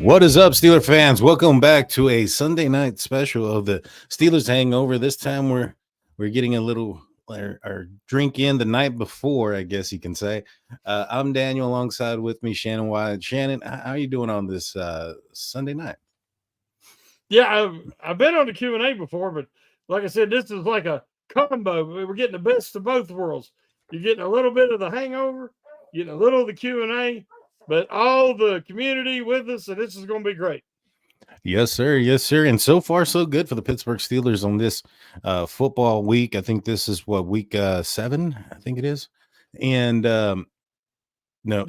What is up, Steeler fans? Welcome back to a Sunday night special of the Steelers Hangover. This time we're getting a little our drink in the night before, I guess you can say. I'm Daniel, alongside with me, Shannon Wyatt. Shannon, how are you doing on this Sunday night? Yeah, I've been on the Q&A before, but like I said, this is like a combo. We're getting the best of both worlds. You're getting a little bit of the hangover, getting a little of the Q&A, but all the community with us, and this is going to be great. Yes, sir. Yes, sir. And so far, so good for the Pittsburgh Steelers on this football week. I think this is what week 7. I think it is, and no,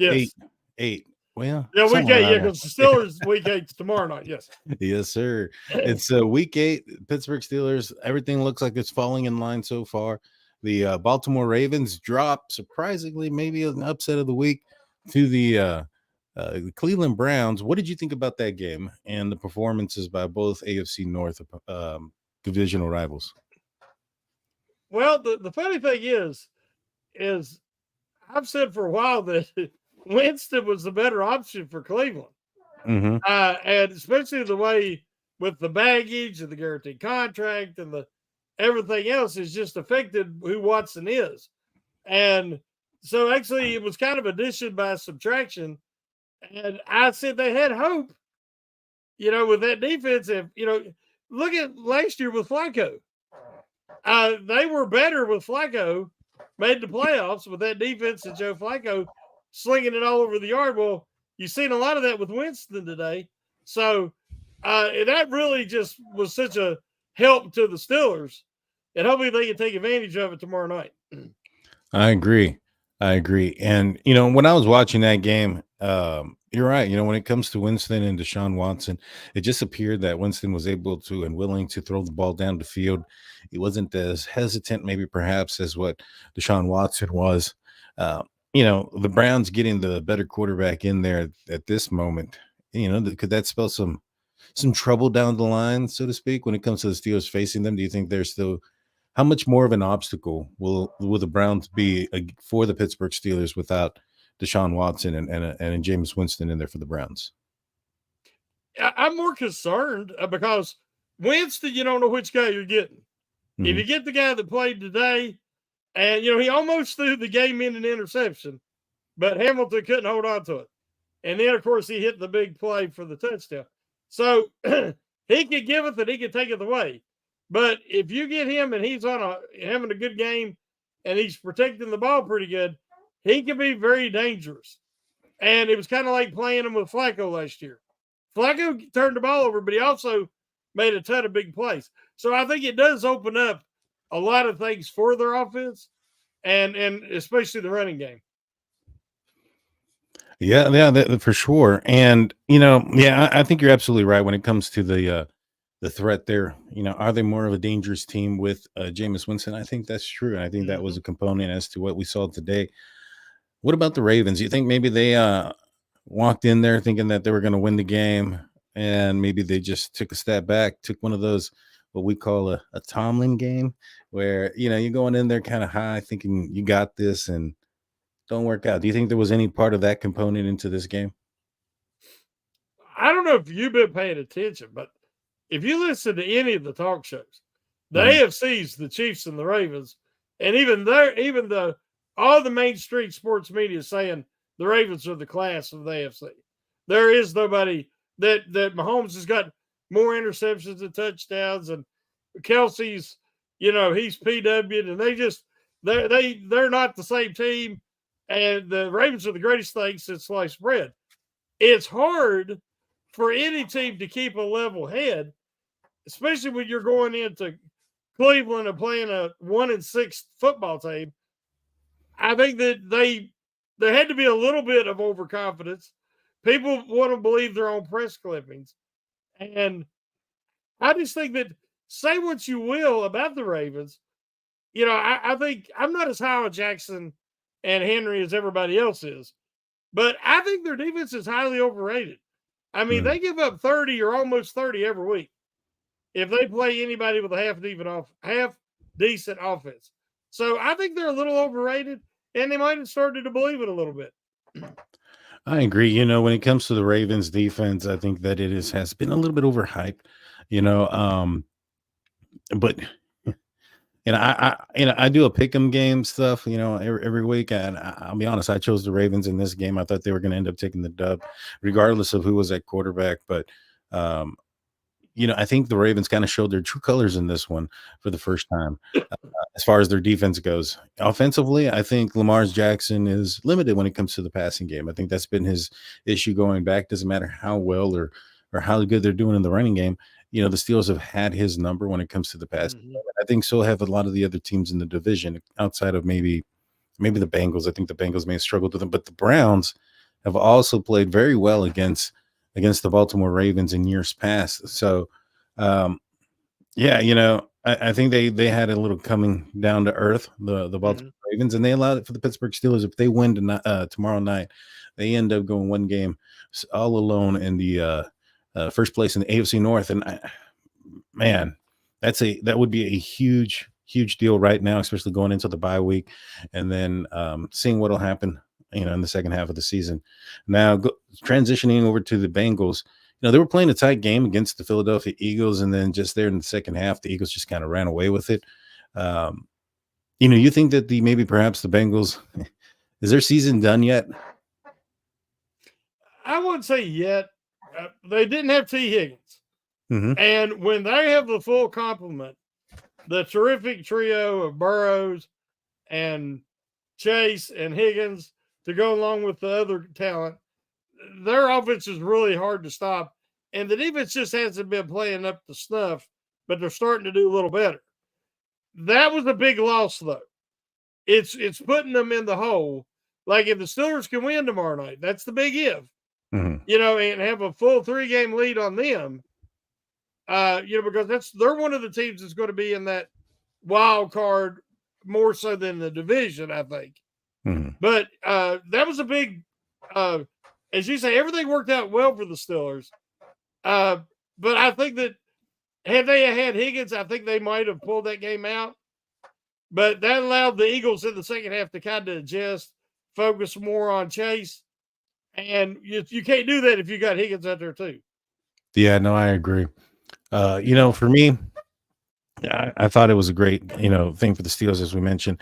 eight, Yes. eight. Well, Yeah, week somewhere eight. Yeah, around because the there. Steelers week eight's tomorrow night. Yes. Yes, sir. It's week 8, Pittsburgh Steelers. Everything looks like it's falling in line so far. The Baltimore Ravens drop, surprisingly, maybe an upset of the week, to the Cleveland Browns. What did you think about that game and the performances by both AFC North divisional rivals? Well, the funny thing is I've said for a while that Winston was the better option for Cleveland. Mm-hmm. And especially the way with the baggage and the guaranteed contract and the everything else has just affected who Watson is. And so actually it was kind of addition by subtraction. And I said they had hope, with that defense. If look at last year with Flacco. They were better with Flacco, made the playoffs with that defense and Joe Flacco slinging it all over the yard. Well, you've seen a lot of that with Winston today. So that really just was such a help to the Steelers. And hopefully they can take advantage of it tomorrow night. I agree. I agree. And when I was watching that game, you're right. When it comes to Winston and Deshaun Watson, it just appeared that Winston was able to and willing to throw the ball down the field. He wasn't as hesitant, maybe perhaps, as what Deshaun Watson was. The Browns getting the better quarterback in there at this moment, could that spell some trouble down the line, so to speak, when it comes to the Steelers facing them? Do you think they're still how much more of an obstacle will the Browns be for the Pittsburgh Steelers without Deshaun Watson and James Winston in there for the Browns? I'm more concerned because Winston, you don't know which guy you're getting. Mm-hmm. If you get the guy that played today, and he almost threw the game in an interception, but Hamilton couldn't hold on to it. And then, of course, he hit the big play for the touchdown. So he could give it and he could take it away. But if you get him and he's having a good game and he's protecting the ball pretty good, he can be very dangerous. And it was kind of like playing him with Flacco last year. Flacco turned the ball over, but he also made a ton of big plays. So I think it does open up a lot of things for their offense and especially the running game. Yeah, for sure. And I think you're absolutely right when it comes to the threat there. Are they more of a dangerous team with Jameis Winston? I think that's true. And I think that was a component as to what we saw today. What about the Ravens? You think maybe they walked in there thinking that they were going to win the game, and maybe they just took a step back, took one of those what we call a Tomlin game, where you're going in there kind of high, thinking you got this, and don't work out. Do you think there was any part of that component into this game? I don't know if you've been paying attention, but if you listen to any of the talk shows, the AFC's, the Chiefs and the Ravens, and even the all the mainstream sports media saying the Ravens are the class of the AFC. There is nobody that Mahomes has got more interceptions and touchdowns, and Kelsey's, he's PW'd, and they're not the same team. And the Ravens are the greatest thing since sliced bread. It's hard for any team to keep a level head, especially when you're going into Cleveland and playing a 1-6 football team. I think that there had to be a little bit of overconfidence. People want to believe their own press clippings. And I just think that, say what you will about the Ravens, I think I'm not as high on Jackson and Henry as everybody else is, but I think their defense is highly overrated. I mean, they give up 30 or almost 30 every week if they play anybody with a half decent offense. So I think they're a little overrated, and they might have started to believe it a little bit. I agree. You know, when it comes to the Ravens defense, I think that has been a little bit overhyped. You know, but I do a pick'em game stuff. You know, every week, and I'll be honest, I chose the Ravens in this game. I thought they were going to end up taking the dub, regardless of who was at quarterback. But um, I think the Ravens kind of showed their true colors in this one for the first time. As far as their defense goes. Offensively, I think Lamar's Jackson is limited when it comes to the passing game. I think that's been his issue going back. Doesn't matter how well or how good they're doing in the running game. The Steelers have had his number when it comes to the passing Mhm. game. I think so have a lot of the other teams in the division outside of maybe the Bengals. I think the Bengals may have struggled with them, but the Browns have also played very well against the Baltimore Ravens in years past. So um, yeah, I think they had a little coming down to earth, the Baltimore Mhm. Ravens, and they allowed it for the Pittsburgh Steelers. If they win tonight, tomorrow night, they end up going one game all alone in the first place in the AFC North. And man, that would be a huge deal right now, especially going into the bye week, and then seeing what'll happen, in the second half of the season. Now, transitioning over to the Bengals, they were playing a tight game against the Philadelphia Eagles, and then just there in the second half, the Eagles just kind of ran away with it. Um, you think that maybe perhaps the Bengals is their season done yet? I wouldn't say yet. They didn't have T. Higgins. Hmm. And when they have the full complement, the terrific trio of Burrows and Chase and Higgins to go along with the other talent, their offense is really hard to stop. And the defense just hasn't been playing up to snuff, but they're starting to do a little better. That was a big loss, though. It's putting them in the hole. Like if the Steelers can win tomorrow night, that's the big if, Hmm. and have a full 3-game lead on them. Because they're one of the teams that's going to be in that wild card more so than the division, I think. Hmm. But that was a big, uh, as you say, everything worked out well for the Steelers. Uh, but I think that had they had Higgins, I think they might have pulled that game out. But that allowed the Eagles in the second half to kind of adjust, focus more on Chase. And you can't do that if you got Higgins out there too. Yeah, no, I agree. For me, I thought it was a great, thing for the Steelers, as we mentioned.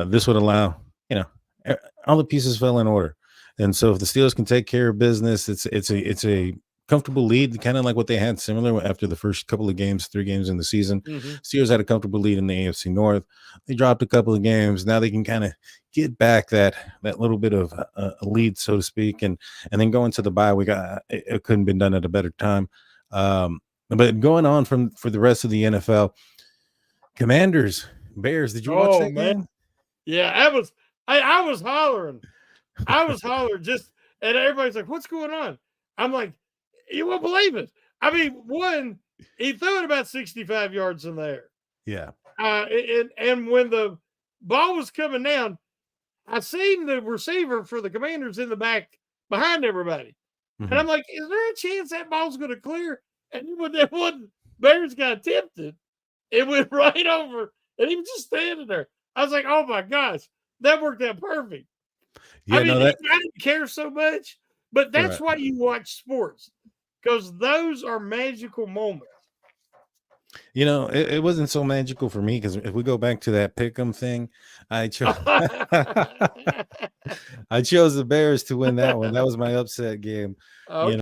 This would allow, you know, all the pieces fell in order, and so if the Steelers can take care of business, it's a comfortable lead, kind of like what they had similar after the first couple of games, 3 games in the season. Mm-hmm. Steelers had a comfortable lead in the AFC North. They dropped a couple of games. Now they can kind of get back that little bit of a lead, so to speak, and then go into the bye. It couldn't been done at a better time. But going on for the rest of the NFL, Commanders, Bears. Did you watch Oh that man, game? yeah, I was hollering. I was hollering just, and everybody's like, "What's going on?" I'm like, "You won't believe it." I mean, one, he threw it about 65 yards in the air, Yeah. and when the ball was coming down, I seen the receiver for the Commanders in the back behind everybody, and Mhm. I'm like, "Is there a chance that ball's going to clear?" And when that one Bears got tempted, it went right over, and he was just standing there. I was like, "Oh my gosh, that worked out perfect." I Yeah, mean, no, I that didn't care so much, but that's right. why you watch sports because those are magical moments. It wasn't so magical for me because if we go back to that pick'em thing, I chose I chose the Bears to win that one. That was my upset game, you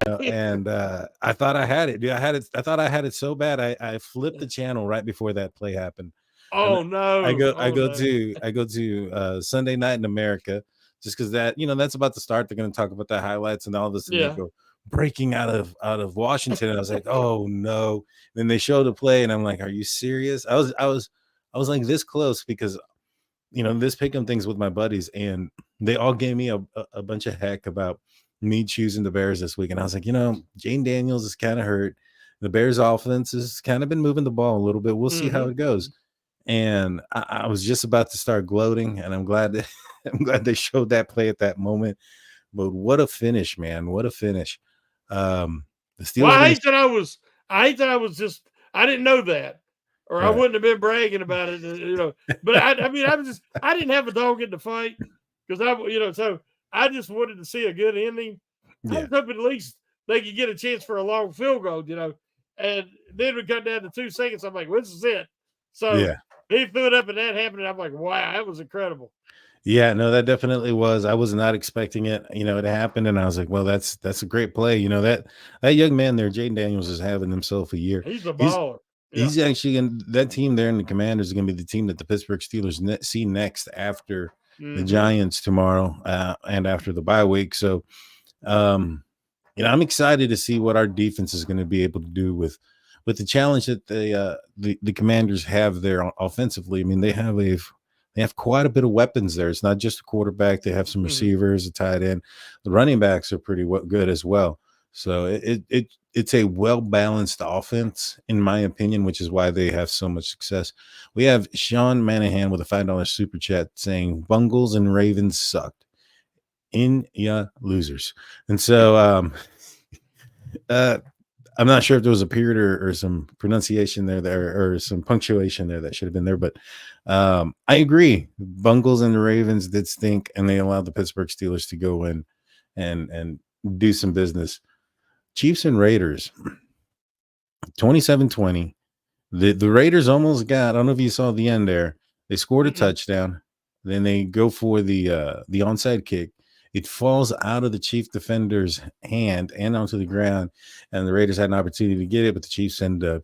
Okay. and I thought I had it. Dude, I thought I had it so bad. I flipped the channel right before that play happened. And Oh I no! go I Oh go no! to I go to Sunday Night in America just because that's about to start. They're going to talk about the highlights, and all of a sudden they Yeah. go breaking out of Washington. And I was like, oh no. Then they show the play, and I'm like, are you serious? I was like this close because this pick'em things with my buddies, and they all gave me a bunch of heck about me choosing the Bears this week. And I was like, Jane Daniels is kind of hurt. The Bears offense has kind of been moving the ball a little bit. We'll see how Hmm. it goes. And I was just about to start gloating, and I'm glad that I'm glad they showed that play at that moment. But what a finish, man! What a finish! Um, the Well, Steelers going to I hate that I was just I didn't know that, or I right. wouldn't have been bragging about it. But I mean, I didn't have a dog in the fight because so I just wanted to see a good ending. I Yeah. was hoping at least they could get a chance for a long field goal, and then we cut down to 2 seconds. I'm like, well, this is it. So Yeah. he threw it up and that happened. And I'm like, wow, that was incredible. Yeah, no, that definitely was. I was not expecting it. It happened, and I was like, "Well, that's a great play." That young man there, Jaden Daniels, is having himself a year. He's a He's baller. Yeah. he's actually in that team there, and the Commanders is going to be the team that the Pittsburgh Steelers see next after the Mm-hmm. Giants tomorrow, and after the bye week. So, um, I'm excited to see what our defense is going to be able to do with the challenge that the Commanders have there offensively. I mean, they have quite a bit of weapons there. It's not just a quarterback. They have some Mm-hmm. receivers, a tight end. The running backs are pretty good as well. So it's a well balanced offense, in my opinion, which is why they have so much success. We have Sean Manahan with a $5 super chat saying Bungles and Ravens sucked. In ya losers. And so uh I'm not sure if there was a period or some pronunciation there or some punctuation there that should have been there, but I agree. Bungles and the Ravens did stink, and they allowed the Pittsburgh Steelers to go in and do some business. Chiefs and Raiders, 27-20. The Raiders almost got, I don't know if you saw the end there. They scored a Mm-mm. touchdown. Then they go for the onside kick. It falls out of the Chief defender's hand and onto the ground. And the Raiders had an opportunity to get it, but the Chiefs end up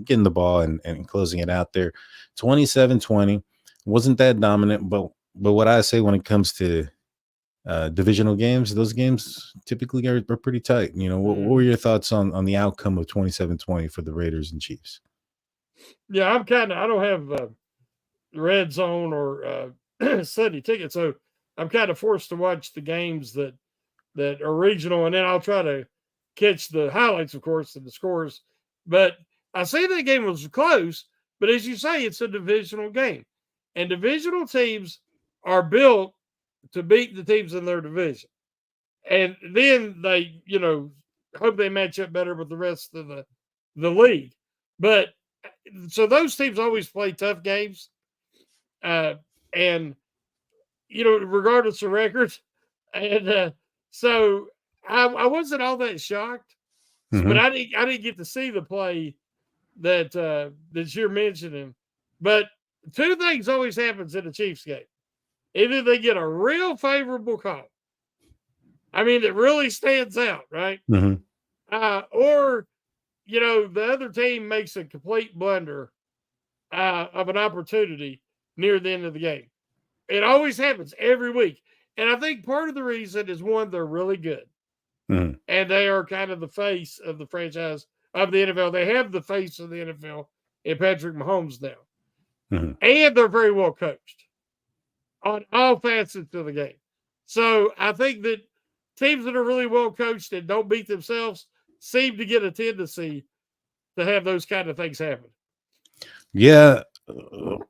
getting the ball and closing it out there. 27-20. Wasn't that dominant, but what I say when it comes to divisional games, those games typically are pretty tight. What were Mm-hmm. your thoughts on the outcome of 27-20 for the Raiders and Chiefs? Yeah, I don't have red zone or Sunday ticket, so I'm kind of forced to watch the games that are regional, and then I'll try to catch the highlights, of course, and the scores. But I say that game was close, but as you say, it's a divisional game, and divisional teams are built to beat the teams in their division, and then they, hope they match up better with the rest of the league. But so those teams always play tough games, uh, and regardless of records. And so I wasn't all that shocked, but Hmm. I didn't get to see the play that you're mentioning. But two things always happens in a Chiefs game. Either they get a real favorable call. I mean, it really stands out, right? Hmm. Or the other team makes a complete blunder of an opportunity near the end of the game. It always happens every week. And I think part of the reason is one, they're really good. Hmm. And they are kind of the face of the franchise of the NFL. They have the face of the NFL in Patrick Mahomes now. Hmm. And they're very well coached on all facets of the game. So I think that teams that are really well coached and don't beat themselves seem to get a tendency to have those kind of things happen. Yeah,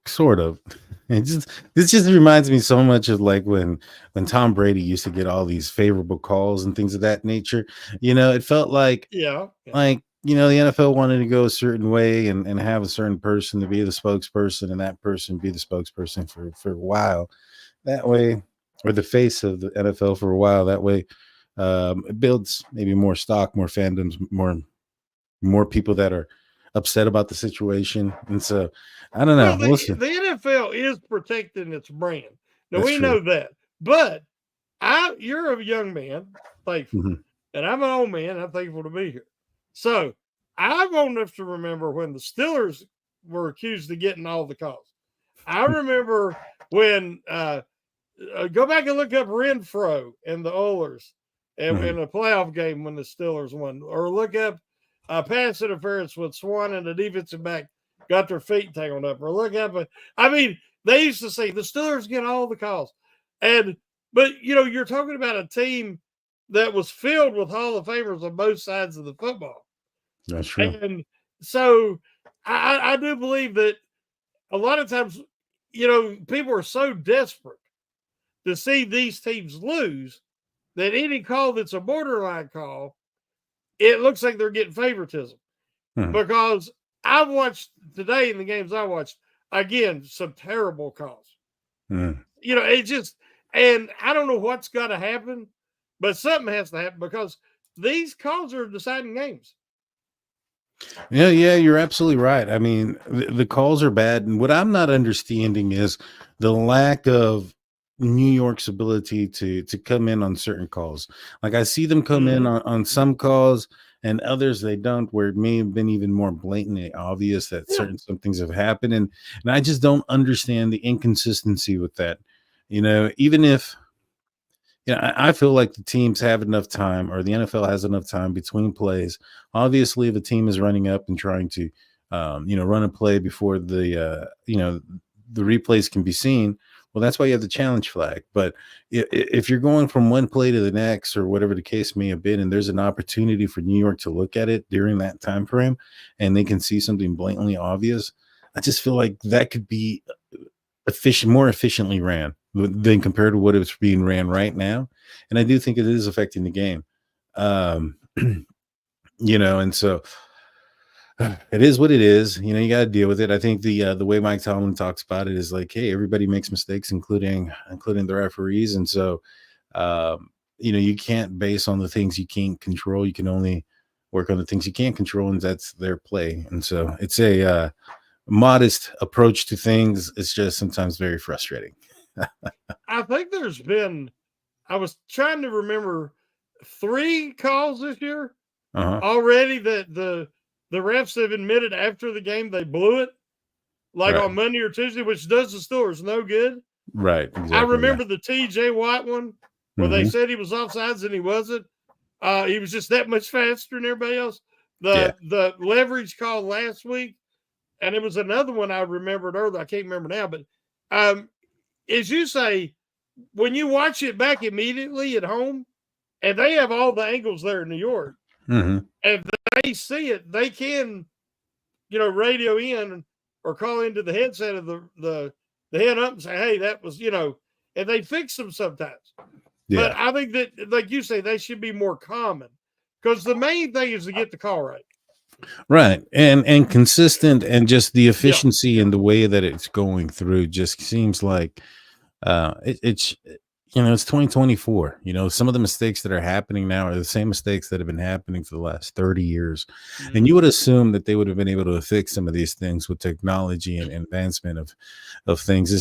sort of. This just reminds me so much of like when Tom Brady used to get all these favorable calls and things of that nature. It felt like Yeah. Yeah. the NFL wanted to go a certain way and have a certain person to be the spokesperson and that person be the spokesperson for a while. That way, or the face of the NFL for a while. That way, it builds maybe more stock, more fandoms, more people that are upset about the situation. And so I don't Well, know. the, We'll see. the NFL is protecting its brand. Now That's we true. know that. But you're a young man, thankful, Hmm. and I'm an old man. I'm thankful to be here. So I'm old enough to remember when the Steelers were accused of getting all the calls. I remember when go back and look up Renfro and the Oilers Hmm. in a playoff game when the Steelers won, or look up pass interference with Swan and the defensive back got their feet tangled up, or look up. I mean, they used to say the Steelers get all the calls, and but you're talking about a team that was filled with Hall of Famers on both sides of the football, That's true. and so I do believe that a lot of times, people are so desperate to see these teams lose that any call that's a borderline call, it looks like they're getting favoritism. Hmm. Because I've watched today in the games I watched, again, some terrible calls. Hmm. It just, And I don't know what's got to happen, but something has to happen because these calls are deciding games. Yeah, you're absolutely right. I mean, the calls are bad, and what I'm not understanding is the lack of New York's ability to come in on certain calls. Like I see them come in Mhm. on some calls, and others they don't. Where it may have been even more blatantly obvious that Yeah. some things have happened, and I just don't understand the inconsistency with that. Even if I feel like the teams have enough time, or the NFL has enough time between plays. Obviously, if a team is running up and trying to, run a play before the replays can be seen, well, that's why you have the challenge flag. But if you're going from one play to the next, or whatever the case may have been, and there's an opportunity for New York to look at it during that time frame, and they can see something blatantly obvious, I just feel like that could be more efficiently ran than compared to what it's being ran right now. And I do think it is affecting the game. Um, and so it is what it is. You got to deal with it. I think the way Mike Tomlin talks about it is like, hey, everybody makes mistakes, including the referees. And so you can't base on the things you can't control. You can only work on the things you can't control, and that's their play. And so it's a modest approach to things. It's just sometimes very frustrating. I think there's been, I was trying to remember 3 calls this year Uh-huh. already that the refs have admitted after the game they blew it, like Right. on Monday or Tuesday, which does the Steelers no good. Right. I Exactly. Yeah. remember the TJ Watt one where they Hmm. said he was offsides and he wasn't. He was just that much faster than everybody else. Yeah. The leverage call last week, and it was another one I remembered earlier. I can't remember now, but um, as you say, when you watch it back immediately at home, and they have all the angles there in New York, Hmm. and they see it, they can, radio in or call into the headset of the head up and say, "Hey, that was," and they fix them sometimes. But Yeah. I think that, like you say, they should be more common because the main thing is to get the call right. Right. And consistent, and just the Yeah. efficiency and the way that it's going through just seems like it's 2024. Some of the mistakes that are happening now are the same mistakes that have been happening for the last 30 years. And you Mhm. would assume that they would have been able to fix some of these things with technology and advancement of things.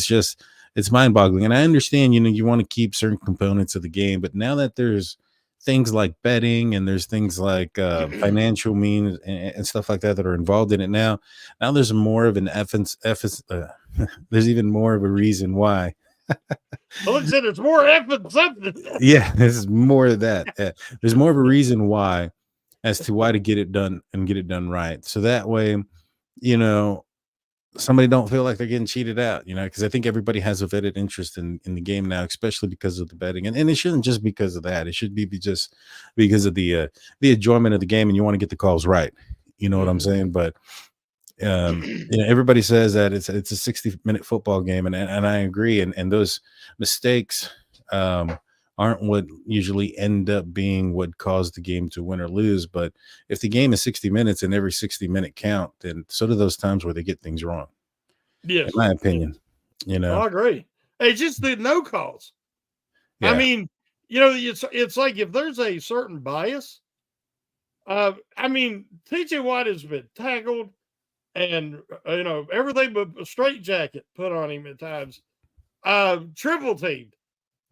It's mind-boggling. And I understand, you want to keep certain components of the game, but now that there's things like betting, and there's things like financial means and stuff like that that are involved in it now there's more of an there's even more of a reason why. Well, like I said, there's more F than something. Yeah, this is more of that. There's more of a reason why, as to why to get it done and get it done right. So that way, you know, somebody don't feel like they're getting cheated out, because I think everybody has a vetted interest in the game now, especially because of the betting. And it shouldn't just because of that. It should be just because of the enjoyment of the game, and you want to get the calls right. You know what I'm Mhm. saying? But everybody says that it's a 60-minute football game, and I agree. And those mistakes aren't what usually end up being what caused the game to win or lose. But if the game is 60 minutes and every 60-minute count, then so do those times where they get things wrong, in Yes. my Yes. opinion. You know, I agree. Hey, just the no calls. I yeah. mean, it's like if there's a certain bias. I mean, TJ Watt has been tackled and everything but a straight jacket put on him at times. Triple teamed.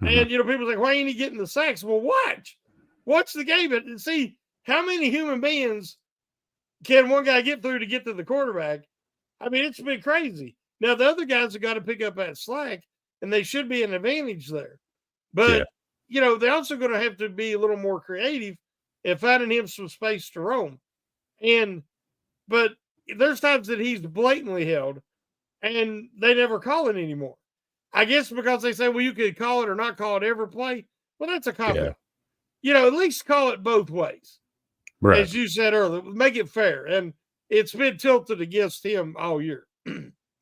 Mhm. And people say, why ain't he getting the sacks? Well, watch the game and see how many human beings can one guy get through to get to the quarterback. I mean, it's been crazy. Now the other guys have got to pick up that slack, and they should be an advantage there. Yeah. But they're also going to have to be a little more creative in finding him some space to roam. And but there's times that he's blatantly held, and they never call it anymore. I guess because they say, well, you could call it or not call it every play. Well, that's a cop Yeah. out. At least call it both ways, Right. as you said earlier. Make it fair, and it's been tilted against him all year.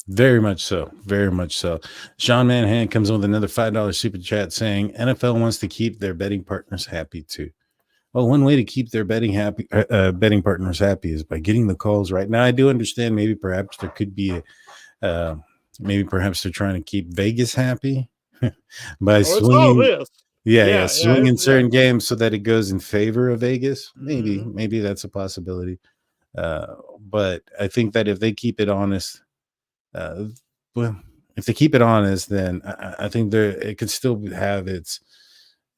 Very much so. Very much so. Sean Manhan comes in with another $5 super chat saying NFL wants to keep their betting partners happy too. Well, one way to keep their betting partners happy is by getting the calls right. Now, I do understand maybe perhaps there could be maybe perhaps they're trying to keep Vegas happy. by Oh, it's all swinging. this. Yeah, Yeah, swinging yeah. certain games so that it goes in favor of Vegas. Mhm. Maybe that's a possibility. But I think that if they keep it honest, uh, well, if they keep it honest, then I think there it could still have its,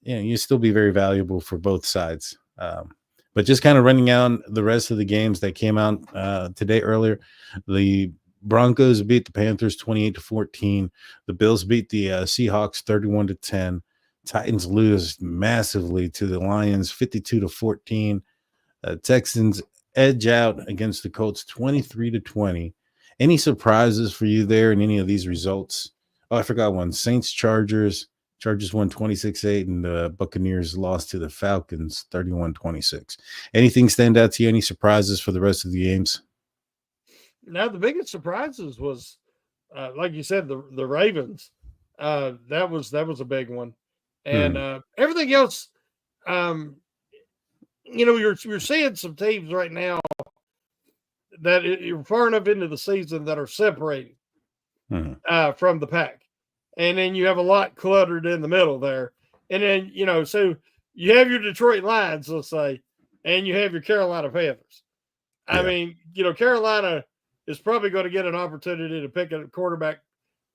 you still be very valuable for both sides. But just kind of running out the rest of the games that came out today earlier, the Broncos beat the Panthers 28-14. The Bills beat the Seahawks 31-10. Titans lose massively to the Lions 52-14. Texans edge out against the Colts 23-20. Any surprises for you there in any of these results? Oh, I forgot one. Saints Chargers. Chargers won 26-8, and the Buccaneers lost to the Falcons 31-26. Anything stand out to you? Any surprises for the rest of the games? Now the biggest surprises was, like you said, the Ravens. That was a big one, and Hmm. everything else. Um, you're seeing some teams right now that you're far enough into the season that are separating Hmm. from the pack, and then you have a lot cluttered in the middle there, and then so you have your Detroit Lions, let's say, and you have your Carolina Panthers. I Yeah. mean, Carolina is probably going to get an opportunity to pick a quarterback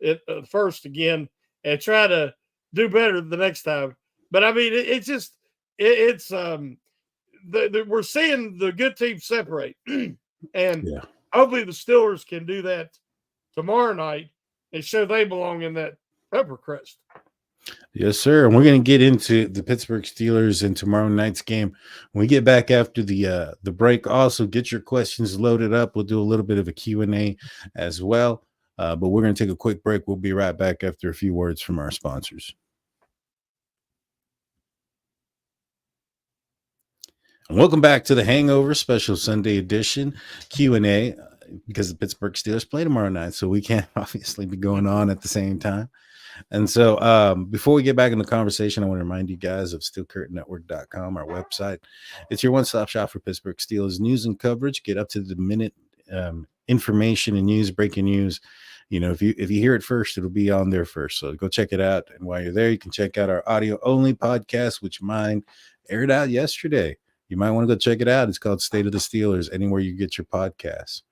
at first again and try to do better the next time. But I mean, it's just it's we're seeing the good teams separate, and Yeah. hopefully the Steelers can do that tomorrow night and show they belong in that upper crust. Yes, sir. And we're going to get into the Pittsburgh Steelers in tomorrow night's game. When we get back after the break, also get your questions loaded up. We'll do a little bit of a Q&A as well. But we're going to take a quick break. We'll be right back after a few words from our sponsors. And welcome back to the Hangover Special Sunday Edition Q&A because the Pittsburgh Steelers play tomorrow night, so we can't obviously be going on at the same time. And so before we get back in the conversation, I want to remind you guys of steelcurtainnetwork.com, our website. It's your one-stop shop for Pittsburgh Steelers news and coverage. Get up to the minute information and news, breaking news. If you hear it first, it'll be on there first. So go check it out. And while you're there, you can check out our audio-only podcast, which mine aired out yesterday. You might want to go check it out. It's called State of the Steelers, anywhere you get your podcasts.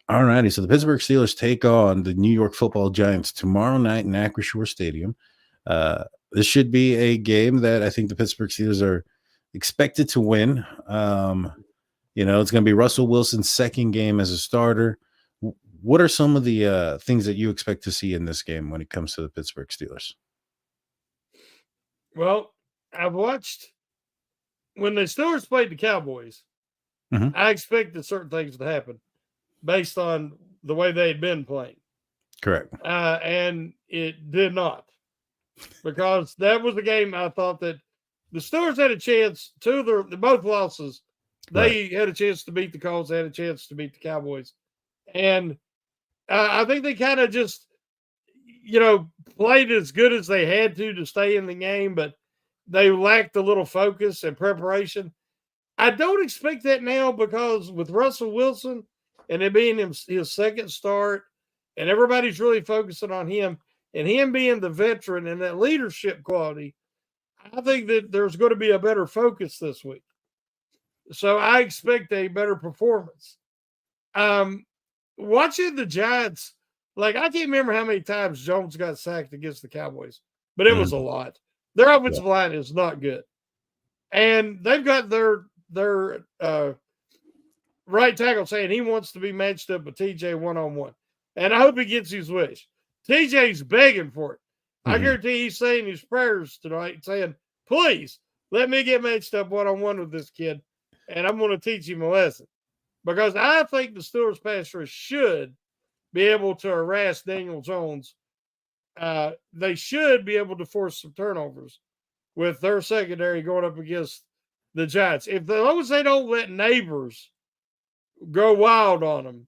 All righty. So the Pittsburgh Steelers take on the New York Football Giants tomorrow night in Acrisure Stadium. This should be a game that I think the Pittsburgh Steelers are expected to win. It's going to be Russell Wilson's second game as a starter. What are some of the things that you expect to see in this game when it comes to the Pittsburgh Steelers? Well, I've watched when the Steelers played the Cowboys. Mhm. I expected certain things to happen based on the way they had been playing. Correct. And it did not, because that was the game I thought that the Steelers had a chance to the both losses. Right. They had a chance to beat the Colts, they had a chance to beat the Cowboys. And I think they kind of just, played as good as they had to stay in the game, but they lacked a little focus and preparation. I don't expect that now, because with Russell Wilson and it being his second start, and everybody's really focusing on him and him being the veteran and that leadership quality, I think that there's going to be a better focus this week. So I expect a better performance. Um, Watching the Giants, like, I can't remember how many times Jones got sacked against the Cowboys, but it was a Mhm. lot. Their Yeah. offensive line is not good, and they've got their right tackle saying he wants to be matched up with TJ one on one, and I hope he gets his wish. TJ's begging for it. I Mhm. guarantee he's saying his prayers tonight, saying, "Please let me get matched up one on one with this kid, and I'm going to teach him a lesson." Because I think the Steelers pass rush should be able to harass Daniel Jones. They should be able to force some turnovers with their secondary going up against the Giants. If as long as they don't let neighbors go wild on them,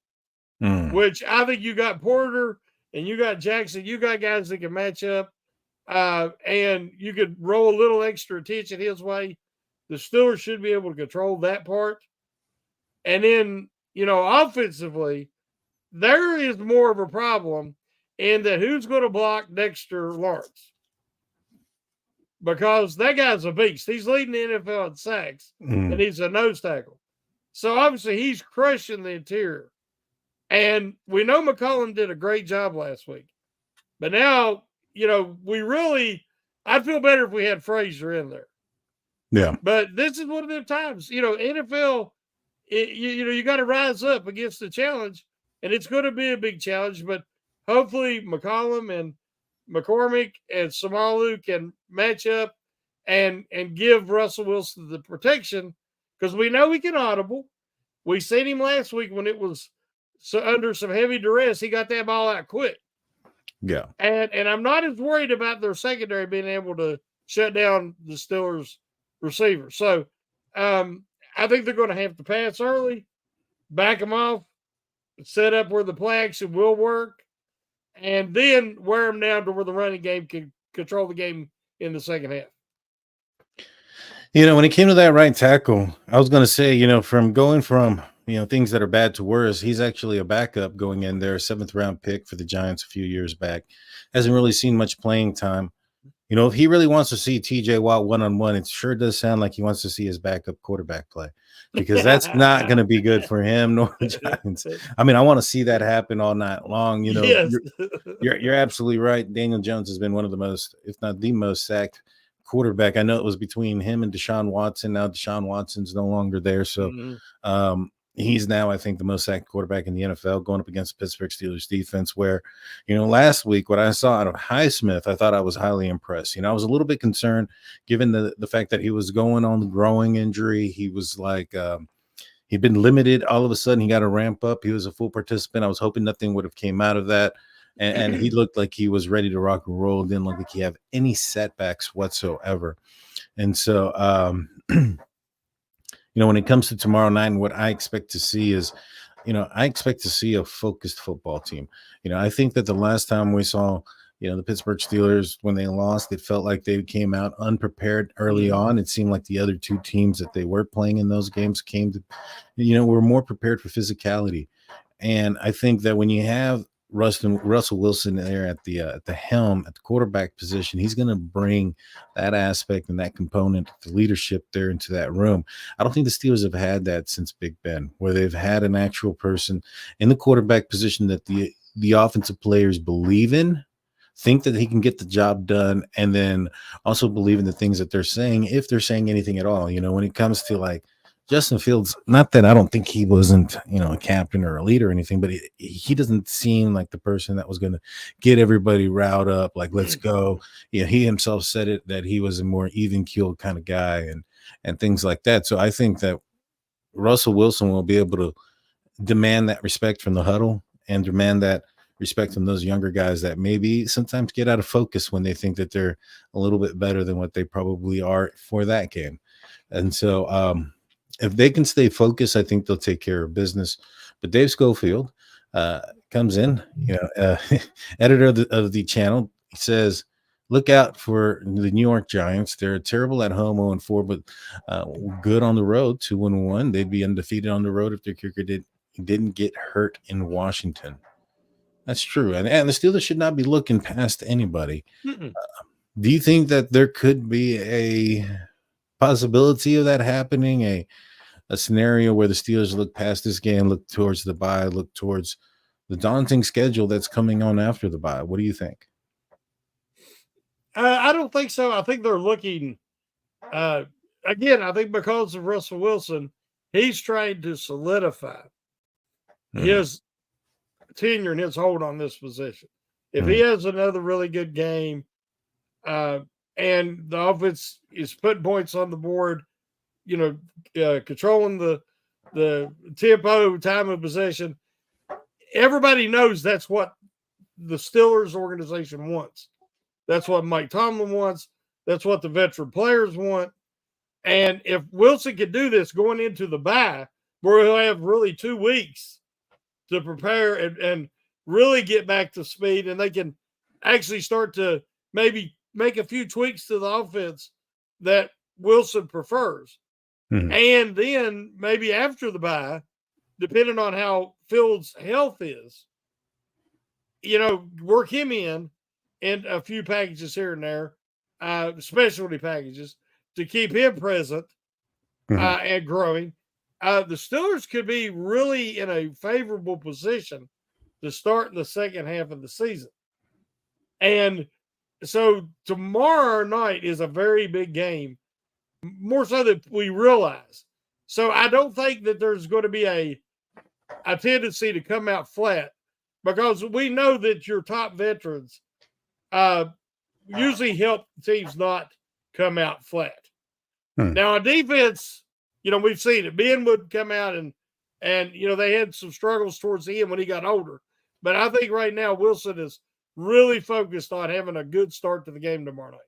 Mm. which I think you got Porter and you got Jackson, you got guys that can match up, and you could roll a little extra attention his way. The Steelers should be able to control that part. And then, offensively, there is more of a problem in that who's going to block Dexter Lawrence, because that guy's a beast. He's leading the NFL in sacks, and he's a nose tackle. So obviously he's crushing the interior. And we know McCollum did a great job last week. But now, I'd feel better if we had Frazier in there. Yeah. But this is one of them times, NFL, you got to rise up against the challenge, and it's going to be a big challenge. But hopefully McCollum and McCormick and Samalu can match up and give Russell Wilson the protection, because we know he can audible. We seen him last week when it was under some heavy duress. He got that ball out quick. Yeah. And I'm not as worried about their secondary being able to shut down the Steelers receiver. So I think they're going to have to pass early, back them off, set up where the play action will work, and then wear them down to where the running game can control the game in the second half. When it came to that right tackle, I was going to say, from going from, things that are bad to worse, he's actually a backup going in there, 7th-round pick for the Giants a few years back. Hasn't really seen much playing time. If he really wants to see TJ Watt one-on-one, it sure does sound like he wants to see his backup quarterback play, because that's not going to be good for him nor the Giants. I mean, I want to see that happen all night long. Yes. You're absolutely right. Daniel Jones has been one of the most, if not the most, sacked quarterback. I know it was between him and Deshaun Watson. Now Deshaun Watson's no longer there. So he's now, I think, the most sacked quarterback in the NFL, going up against the Pittsburgh Steelers defense, where, last week, what I saw out of Highsmith, I thought I was highly impressed. I was a little bit concerned given the fact that he was going on the growing injury. He was like, he'd been limited. All of a sudden, he got to ramp up. He was a full participant. I was hoping nothing would have came out of that. And he looked like he was ready to rock and roll. Didn't look like he had any setbacks whatsoever. And so, when it comes to tomorrow night, and what I expect to see is, I expect to see a focused football team. I think that the last time we saw, the Pittsburgh Steelers, when they lost, it felt like they came out unprepared early on. It seemed like the other two teams that they were playing in those games were more prepared for physicality. And I think that when you have Russell Wilson there at the helm, at the quarterback position, he's going to bring that aspect and that component, the leadership there into that room. I don't think the Steelers have had that since Big Ben, where they've had an actual person in the quarterback position that the offensive players believe in, think that he can get the job done, and then also believe in the things that they're saying, if they're saying anything at all. When it comes to like Justin Fields, not that I don't think he wasn't, a captain or a leader or anything, but he doesn't seem like the person that was going to get everybody riled up, like, let's go. He himself said it, that he was a more even-keeled kind of guy and things like that. So I think that Russell Wilson will be able to demand that respect from the huddle and demand that respect from those younger guys that maybe sometimes get out of focus when they think that they're a little bit better than what they probably are for that game. And so, if they can stay focused, I think they'll take care of business. But Dave Schofield comes in, editor of the channel. He says, look out for the New York Giants. They're terrible at home, 0-4, but good on the road, 2-1. They'd be undefeated on the road if their kicker didn't get hurt in Washington. That's true. And the Steelers should not be looking past anybody. Do you think that there could be a possibility of that happening, a scenario where the Steelers look past this game, look towards the bye, look towards the daunting schedule that's coming on after the bye? What do you think? I don't think so. I think they're looking, again, I think because of Russell Wilson, he's trying to solidify his tenure and his hold on this position. If he has another really good game, and the offense is putting points on the board, controlling the tempo, time of possession, everybody knows that's what the Steelers organization wants. That's what Mike Tomlin wants. That's what the veteran players want. And if Wilson can do this going into the bye, where he'll have really 2 weeks to prepare and really get back to speed, and they can actually start to maybe make a few tweaks to the offense that Wilson prefers. And then maybe after the bye, depending on how Fields' health is, work him in a few packages here and there, specialty packages to keep him present Mhm. and growing. The Steelers could be really in a favorable position to start the second half of the season. And so tomorrow night is a very big game, more so than we realize. So I don't think that there's going to be a tendency to come out flat because we know that your top veterans uh, usually help teams not come out flat. Hmm. Now, on defense, we've seen it. Ben would come out and they had some struggles towards the end when he got older. But I think right now Wilson is really focused on having a good start to the game tomorrow night.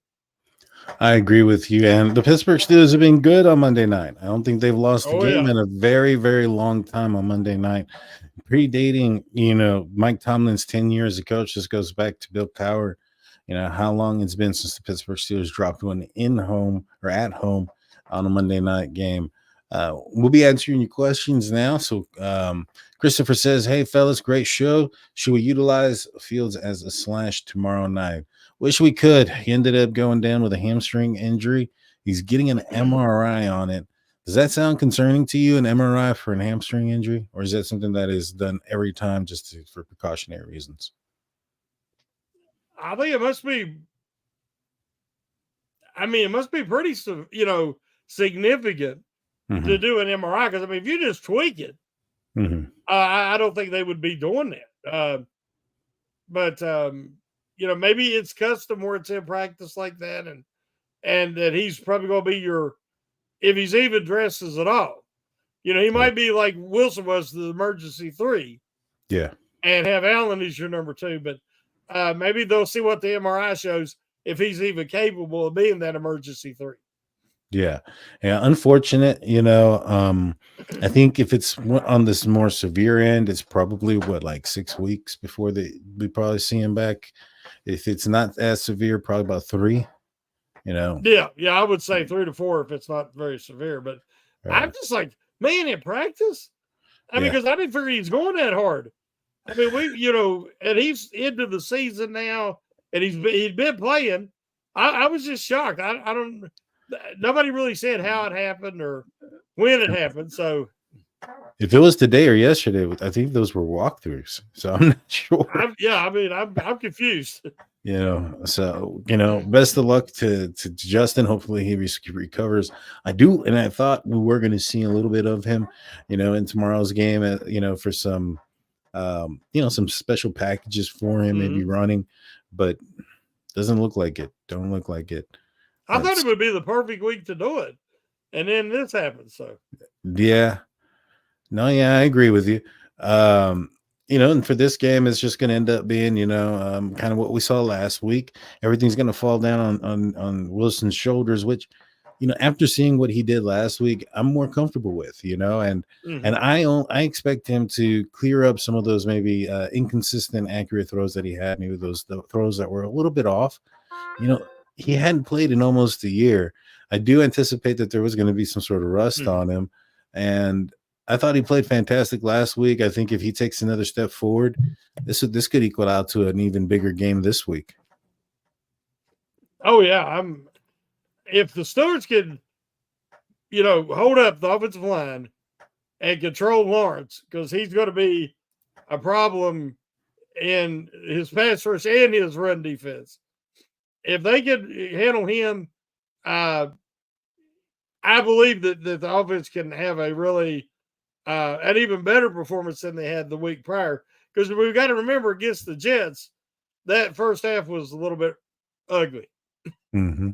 I agree with you. And the Pittsburgh Steelers have been good on Monday night. I don't think they've lost a Oh game yeah. in a very, very long time on Monday night. Predating, Mike Tomlin's 10 years as a coach. This goes back to Bill Cowher. How long it's been since the Pittsburgh Steelers dropped one in home or at home on a Monday night game. We'll be answering your questions now. So, Christopher says, "Hey, fellas, great show. Should we utilize Fields as a slash tomorrow night?" Wish we could. He ended up going down with a hamstring injury. He's getting an MRI on it. Does that sound concerning to you, an MRI for an hamstring injury? Or is that something that is done every time for precautionary reasons? I think it must be. I mean, it must be pretty, significant to Hmm. do an MRI because if you just tweak it, Hmm. I don't think they would be doing that. But maybe it's custom where it's in practice like that, and that he's probably going to be if he's even dresses at all. He Yeah. might be like Wilson was the emergency three Yeah. and have Allen as your number two, but maybe they'll see what the MRI shows if he's even capable of being that emergency three. Yeah. Yeah. Unfortunate, I think if it's on this more severe end, it's probably like 6 weeks before we probably see him back. If it's not as severe, probably about three, you know. Yeah, I would say 3 to 4 if it's not very severe. But I'm Right. just like, man, in practice, I mean, Yeah. because I didn't figure he's going that hard. I mean, and he's into the season now, and he'd been playing. I was just shocked. I don't. Nobody really said how it happened or when it happened. So If it was today or yesterday, I think those were walkthroughs. So I'm not sure. I mean, I'm confused. So best of luck to Justin. Hopefully he recovers. I do, and I thought we were going to see a little bit of him, in tomorrow's game. For some, some special packages for him, maybe Mhm. running, but doesn't look like it. Don't look like it. I thought That's it would be the perfect week to do it, and then this happened. So Yeah. No, yeah, I agree with you. Um, and for this game, it's just going to end up being, kind of what we saw last week. Everything's going to fall down on Wilson's shoulders, which, after seeing what he did last week, I'm more comfortable with, and mhm. I expect him to clear up some of those maybe inconsistent, accurate throws that he had, maybe the throws that were a little bit off. You know, he hadn't played in almost a year. I do anticipate that there was going to be some sort of rust Mhm. on him, and I thought he played fantastic last week. I think if he takes another step forward, this could equal out to an even bigger game this week. Oh yeah, I'm. If the Steelers can, hold up the offensive line and control Lawrence, because he's going to be a problem in his pass rush and his run defense. If they can handle him, uh, I believe that the offense can have a really an even better performance than they had the week prior. Because we've got to remember against the Jets, that first half was a little bit ugly. Hmm.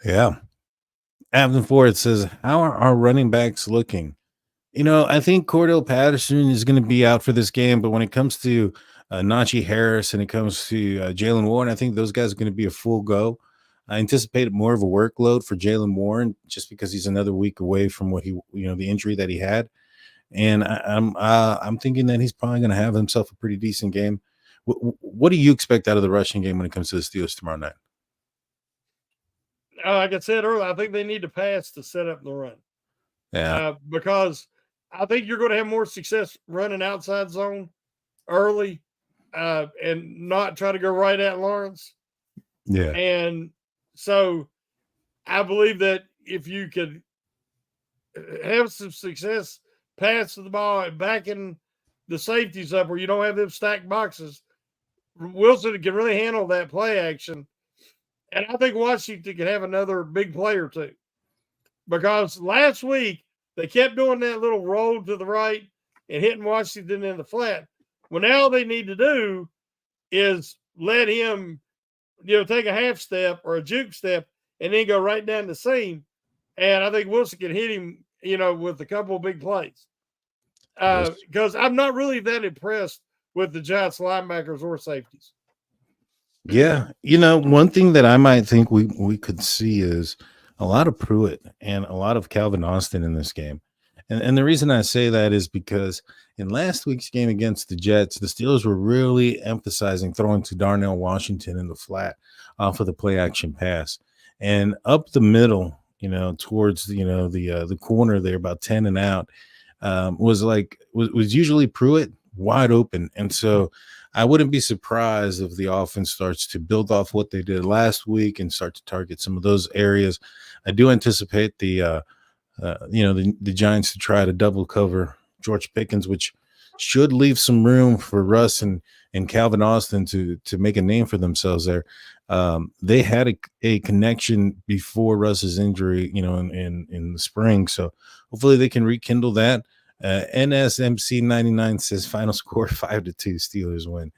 Yeah. Abden Ford says, "How are our running backs looking?" I think Cordell Patterson is going to be out for this game, but when it comes to Najee Harris and it comes to Jalen Warren, I think those guys are going to be a full go. I anticipate more of a workload for Jalen Warren just because he's another week away from the injury that he had, and I'm thinking that he's probably going to have himself a pretty decent game. What do you expect out of the rushing game when it comes to the Steelers tomorrow night? Like I said earlier, I think they need to pass to set up the run Yeah. because I think you're going to have more success running outside zone early and not try to go right at Lawrence. Yeah. And so I believe that if you could have some success passing the ball and backing the safeties up where you don't have them stacked boxes, Wilson can really handle that play action. And I think Washington can have another big play or two. Because last week they kept doing that little roll to the right and hitting Washington in the flat. Well, now all they need to do is let him, take a half step or a juke step and then go right down the seam. And I think Wilson can hit him, with a couple of big plays. Yes. Because I'm not really that impressed with the Giants linebackers or safeties. Yeah, one thing that I might think we could see is a lot of Pruitt and a lot of Calvin Austin in this game. And the reason I say that is because in last week's game against the Jets, the Steelers were really emphasizing throwing to Darnell Washington in the flat off of the play action pass. And up the middle, towards the corner there, about 10 and out, was usually Pruitt wide open. And so I wouldn't be surprised if the offense starts to build off what they did last week and start to target some of those areas. I do anticipate the Giants to try to double cover George Pickens, which should leave some room for Russ and Calvin Austin to make a name for themselves there. They had a connection before Russ's injury, in the spring. So hopefully they can rekindle that. NSMC 99 says final score 5-2 Steelers win.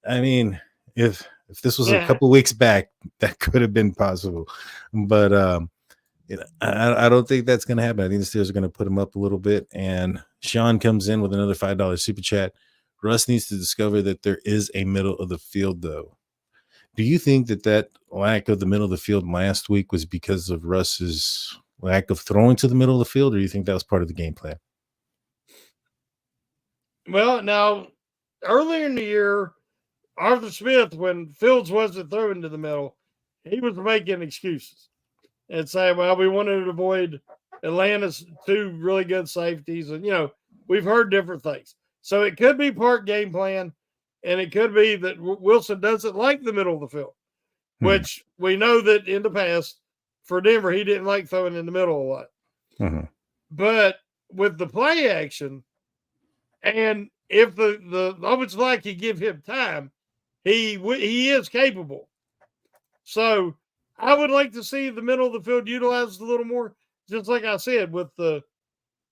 I mean, if this was a Yeah. couple weeks back, that could have been possible, but I don't think that's going to happen. I think the Steelers are going to put them up a little bit. And Sean comes in with another $5 super chat. Russ needs to discover that there is a middle of the field, though. Do you think that lack of the middle of the field last week was because of Russ's lack of throwing to the middle of the field, or do you think that was part of the game plan? Well, now, earlier in the year, Arthur Smith, when Fields wasn't throwing to the middle, he was making excuses and saying, well, we wanted to avoid Atlanta's two really good safeties. And, we've heard different things. So it could be part game plan, and it could be that Wilson doesn't like the middle of the field, which we know that in the past for Denver, he didn't like throwing in the middle a lot. Mm-hmm. But with the play action, and if the offensive line can give him time, he is capable. So I would like to see the middle of the field utilized a little more. Just like I said, with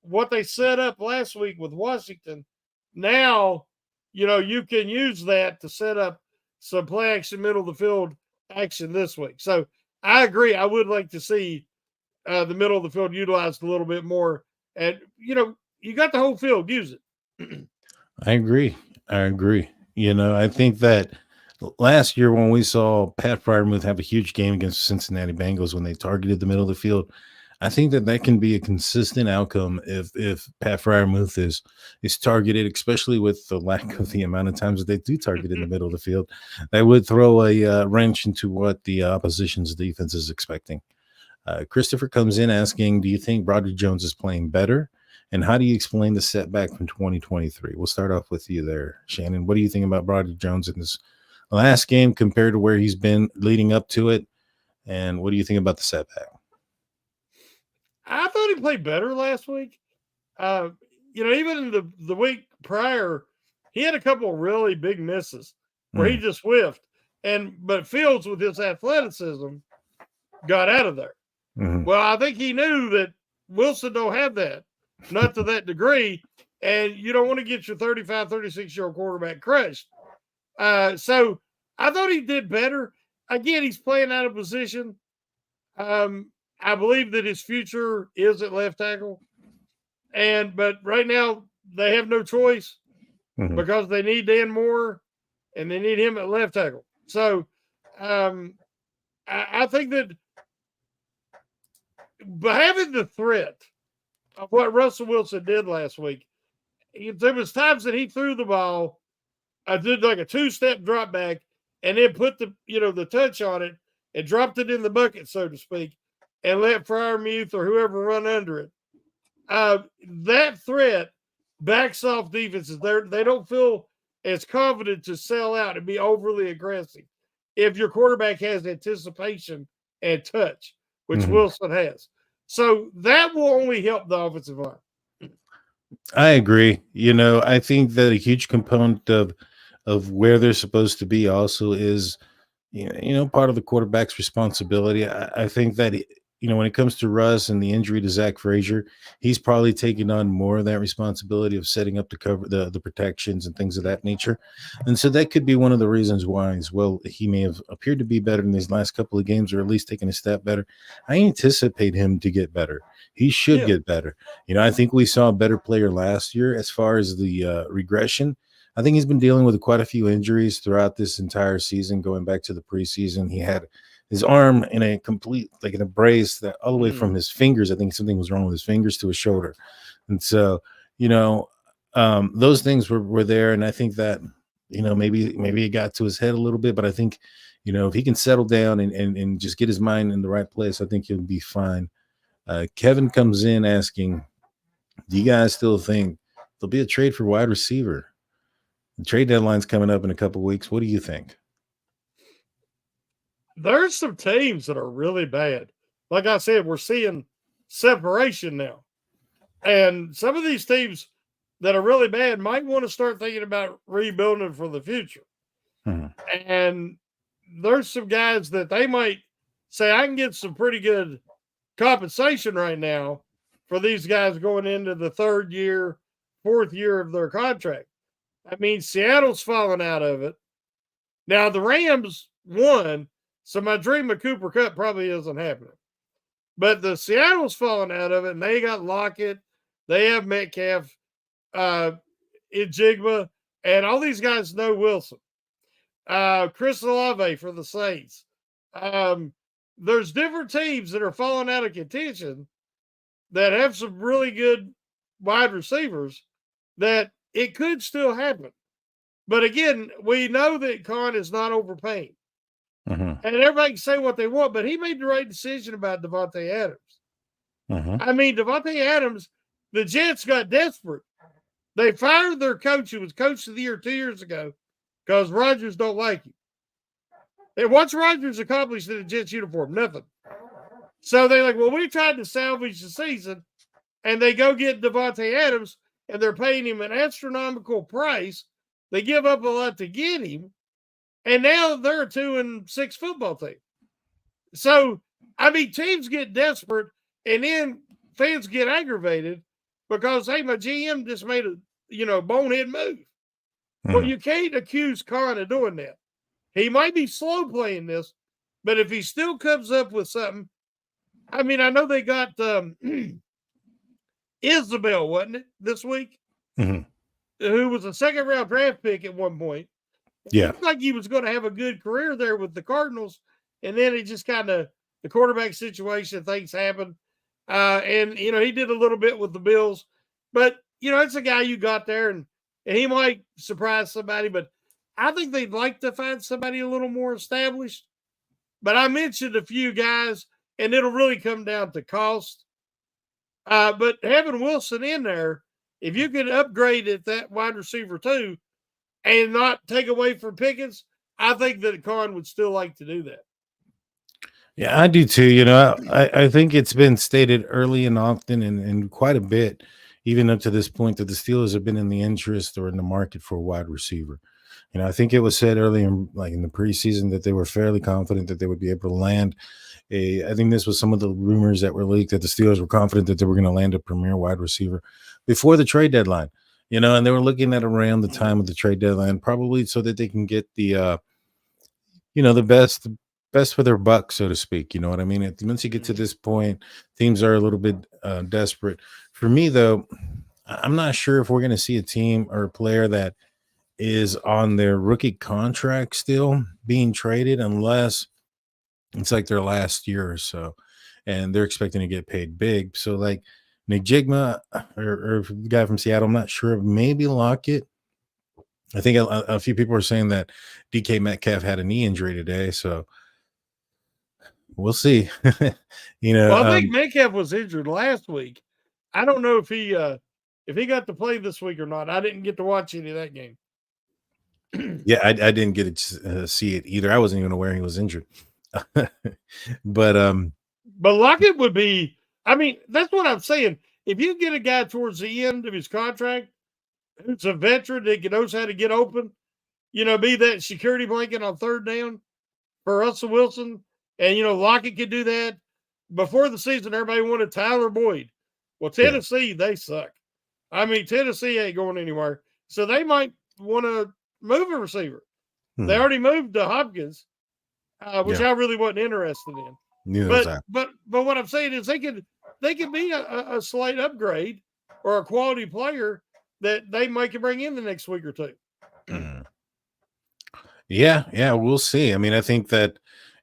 what they set up last week with Washington, now you can use that to set up some play action middle of the field action this week. So I agree. I would like to see the middle of the field utilized a little bit more. And you got the whole field, use it. I agree. I think that last year when we saw Pat Fryermuth have a huge game against the Cincinnati Bengals when they targeted the middle of the field, I think that can be a consistent outcome if Pat Fryermuth is targeted, especially with the lack of the amount of times that they do target in the middle of the field. That would throw a wrench into what the opposition's defense is expecting. Christopher comes in asking, do you think Broderick Jones is playing better? And how do you explain the setback from 2023? We'll start off with you there, Shannon. What do you think about Broderick Jones in this last game compared to where he's been leading up to it? And what do you think about the setback? I thought he played better last week. Even in the week prior, he had a couple of really big misses where he just whiffed. But Fields, with his athleticism, got out of there. Mm-hmm. Well, I think he knew that Wilson don't have that, not to that degree, and you don't want to get your 35, 36-year-old quarterback crushed. So I thought he did better. Again, he's playing out of position. I believe that his future is at left tackle. But right now they have no choice because they need Dan Moore and they need him at left tackle. So I think that by having the threat of what Russell Wilson did last week, there was times that he threw the ball, I did like a two-step drop back, and then put the touch on it and dropped it in the bucket, so to speak, and let Fryermuth or whoever run under it. That threat backs off defenses. They don't feel as confident to sell out and be overly aggressive if your quarterback has anticipation and touch, which Mhm. Wilson has. So that will only help the offensive line. I agree. I think that a huge component of where they're supposed to be also is part of the quarterback's responsibility. I think that when it comes to Russ and the injury to Zach Frazier, he's probably taking on more of that responsibility of setting up the cover, the protections and things of that nature. And so that could be one of the reasons why, as well, he may have appeared to be better in these last couple of games, or at least taking a step better. I anticipate him to get better. He should Yeah. get better. I think we saw a better player last year as far as the regression. I think he's been dealing with quite a few injuries throughout this entire season. Going back to the preseason, he had his arm in a complete, like in a brace that all the way from Mm. his fingers. I think something was wrong with his fingers to his shoulder. And so, those things were there. And I think that, maybe it got to his head a little bit, but I think, if he can settle down and just get his mind in the right place, I think he'll be fine. Kevin comes in asking, do you guys still think there'll be a trade for wide receiver? The trade deadline's coming up in a couple weeks. What do you think? There's some teams that are really bad. Like I said, we're seeing separation now. And some of these teams that are really bad might want to start thinking about rebuilding for the future. Mhm. And there's some guys that they might say, I can get some pretty good compensation right now for these guys going into the third year, fourth year of their contract. I mean, Seattle's falling out of it. Now, the Rams won, so my dream of Cooper Cup probably isn't happening. But the Seattle's falling out of it, and they got Lockett. They have Metcalf, uh, Jigba, and all these guys know Wilson. Chris Olave for the Saints. Um, there's different teams that are falling out of contention that have some really good wide receivers that it could still happen. But again, we know that Khan is not overpaying. Mhm. And everybody can say what they want, but he made the right decision about Devontae Adams. Mhm. I mean, Devontae Adams, the Jets got desperate. They fired their coach who was coach of the year 2 years ago because Rodgers don't like him. And what's Rodgers accomplished in a Jets uniform? Nothing. So they're like, well, we tried to salvage the season, and they go get Devontae Adams, and they're paying him an astronomical price. They give up a lot to get him, and now they're a 2-6 football team. So, I mean, teams get desperate, and then fans get aggravated because, hey, my GM just made a bonehead move. Well, Mhm. you can't accuse Khan of doing that. He might be slow playing this, but if he still comes up with something, I mean, I know they got Isabel, wasn't it, this week? Mhm. Who was a second round draft pick at one point. It Yeah. looked like he was going to have a good career there with the Cardinals, and then it just kind of the quarterback situation, things happen. And he did a little bit with the Bills, but it's a guy you got there, and he might surprise somebody. But I think they'd like to find somebody a little more established. But I mentioned a few guys, and it'll really come down to cost. But having Wilson in there, if you could upgrade at that wide receiver too, and not take away from Pickens, I think that Khan would still like to do that. Yeah, I do too. I think it's been stated early and often and quite a bit, even up to this point, that the Steelers have been in the interest or in the market for a wide receiver. I think it was said early in the preseason that they were fairly confident that they would be able to land I think this was some of the rumors that were leaked that the Steelers were confident that they were going to land a premier wide receiver before the trade deadline. And they were looking at around the time of the trade deadline, probably so that they can get the best for their buck, so to speak. You know what I mean? Once you get to Mhm. this point, teams are a little bit desperate. For me, though, I'm not sure if we're going to see a team or a player that is on their rookie contract still being traded unless it's like their last year or so, and they're expecting to get paid big. So, like Nick Jigma or the guy from Seattle, I'm not sure. Maybe Lockett. I think a few people are saying that DK Metcalf had a knee injury today, so we'll see. you know, Well, I think um, Metcalf was injured last week. I don't know if he got to play this week or not. I didn't get to watch any of that game. Yeah, I didn't get to see it either. I wasn't even aware he was injured. But, But Lockett would be, I mean, that's what I'm saying. If you get a guy towards the end of his contract who's a veteran that knows how to get open, be that security blanket on third down for Russell Wilson, and Lockett could do that. Before the season, everybody wanted Tyler Boyd. Well, yeah. Tennessee, they suck. I mean, Tennessee ain't going anywhere. So they might want to move a receiver. They Hmm. already moved to Hopkins, which Yeah, I really wasn't interested in. neither was But I. what I'm saying is they could be a slight upgrade or a quality player that they might bring in the next week or two. Mhm. Yeah, yeah, we'll see. I mean, I think that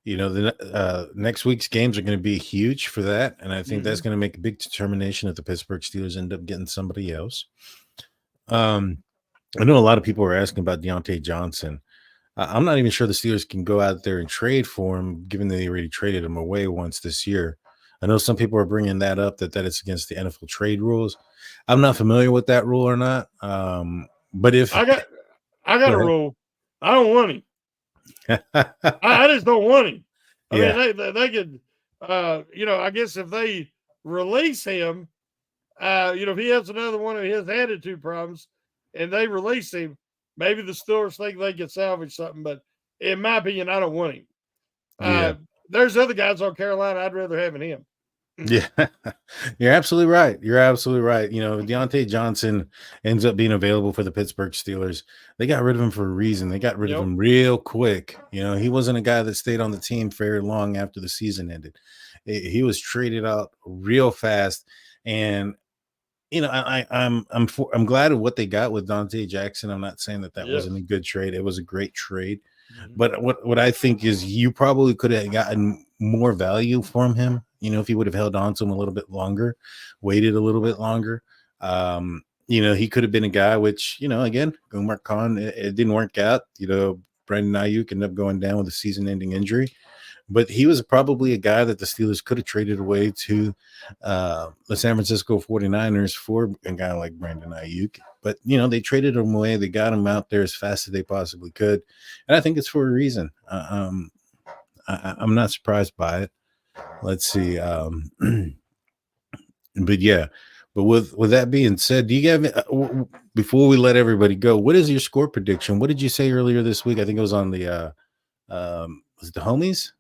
the next week's games are going to be huge for that, and I think that's Mm-hmm. going to make a big determination if the Pittsburgh Steelers end up getting somebody else. Um, I know a lot of people are asking about Deontay Johnson. I'm not even sure the Steelers can go out there and trade for him, given that they already traded him away once this year. I know some people are bringing that up that it's against the NFL trade rules. I'm not familiar with that rule or not. But if I got I got go a ahead. rule. I don't want him. I just don't want him. I mean, Yeah, they could, I guess if they release him, if he has another one of his attitude problems and they release him, maybe the Steelers think they can salvage something. But in my opinion, I don't want him. yeah. Uh, there's other guys on Carolina I'd rather have than him. Yeah, you're absolutely right. You're absolutely right. Deontay Johnson ends up being available for the Pittsburgh Steelers. They got rid of him for a reason. They got rid of Yep. him real quick. He wasn't a guy that stayed on the team very long after the season ended. He was traded out real fast, and I'm glad of what they got with Dante Jackson. I'm not saying that wasn't Yes. a good trade. It was a great trade. Mhm. But what I think is you probably could have gotten more value from him, if he would have held on to him a little bit longer, waited a little bit longer. He could have been a guy, which, again, Umar Khan, it didn't work out. Brandon Ayuk ended up going down with a season ending injury. But he was probably a guy that the Steelers could have traded away to the San Francisco 49ers for a guy like Brandon Ayuk. But, they traded him away. They got him out there as fast as they possibly could. And I think it's for a reason. I'm not surprised by it. Let's see. But yeah. But with that being said, do you have before we let everybody go, what is your score prediction? What did you say earlier this week? I think it was on the was it the homies?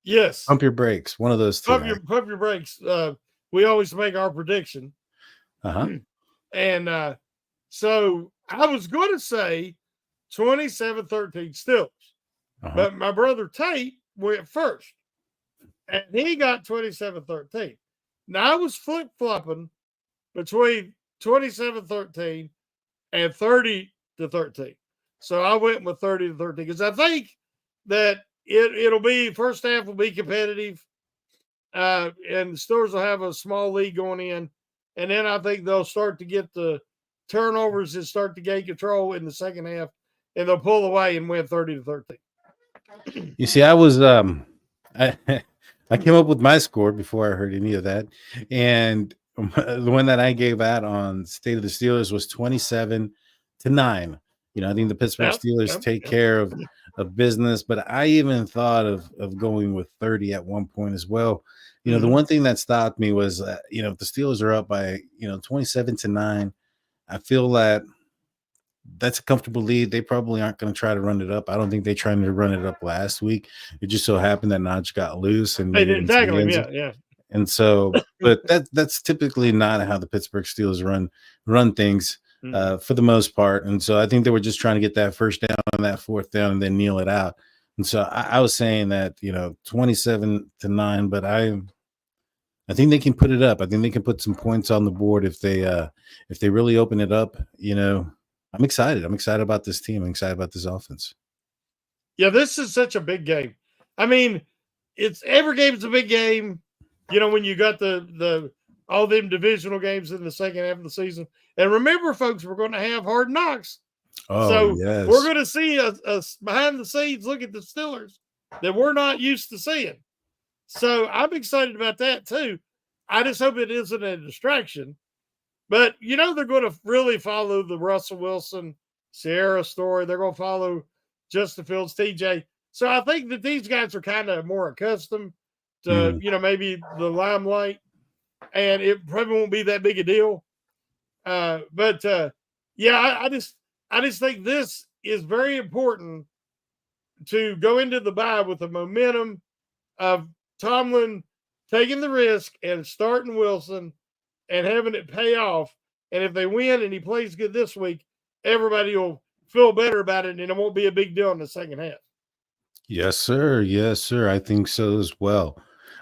Yes. Pump your brakes. One of those two. Pump your brakes. We always make our prediction. Uh-huh. And so I was going to say 27-13 Steelers. Uh-huh. But my brother Tate went first, and he got 27-13. Now I was flip flopping between 27-13 and 30-13. So I went with 30-13 because I think that it'll be first half will be competitive, and the Steelers will have a small lead going in, and then I think they'll start to get the turnovers and start to gain control in the second half, and they'll pull away and win 30-13. You see, I I came up with my score before I heard any of that. And the one that I gave out on State of the Steelers was 27-9. I think the Pittsburgh Yep, Steelers yep, take yep. care of business, but I even thought of going with 30 at one point as well. The Mhm. one thing that stopped me was if the Steelers are up by, 27-9, I feel that that's a comfortable lead. They probably aren't going to try to run it up. I don't think they tried to run it up last week. It just so happened that Notch got loose and They made it didn't into tackle the him. end zone. Yeah, yeah. And so, but that's typically not how the Pittsburgh Steelers run things Mhm. for the most part. And so I think they were just trying to get that first down and that fourth down and then kneel it out. And so I was saying that 27-9, but I think they can put it up. I think they can put some points on the board if they. Really open it up. I'm excited. I'm excited about this team. I'm excited about this offense. Yeah, this is such a big game. I mean, it's every game is a big game. When you got the all them divisional games in the second half of the season. And remember, folks, we're going to have hard knocks. Oh So we're yes, going to see a behind the scenes look at the Steelers that we're not used to seeing. So I'm excited about that too. I just hope it isn't a distraction. But they're going to really follow the Russell Wilson Sierra story. They're going to follow Justin Fields, TJ. So I think that these guys are kind of more accustomed to, maybe the limelight, and it probably won't be that big a deal. But yeah, I just think this is very important to go into the bye with the momentum of Tomlin taking the risk and starting Wilson and having it pay off. And if they win and he plays good this week, everybody will feel better about it, and it won't be a big deal in the second half. Yes, sir. Yes, sir. I think so as well.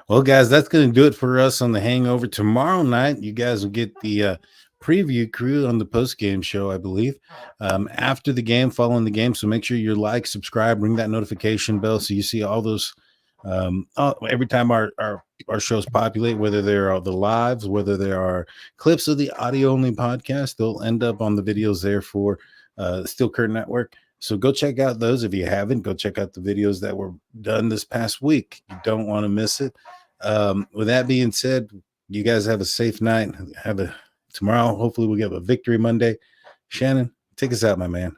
Well, guys, that's going to do it for us on the Hangover. Tomorrow night, you guys will get the preview crew on the post game show, I believe, after the game, following the game. So make sure you like, subscribe, ring that notification bell so you see all those every time our shows populate, whether there are the lives, whether there are clips of the audio only podcast, they'll end up on the videos there for Steel Curtain Network. So go check out those. If you haven't, go check out the videos that were done this past week. You don't want to miss it. With that being said, you guys have a safe night. Tomorrow. Hopefully we'll get a victory Monday. Shannon, take us out, my man.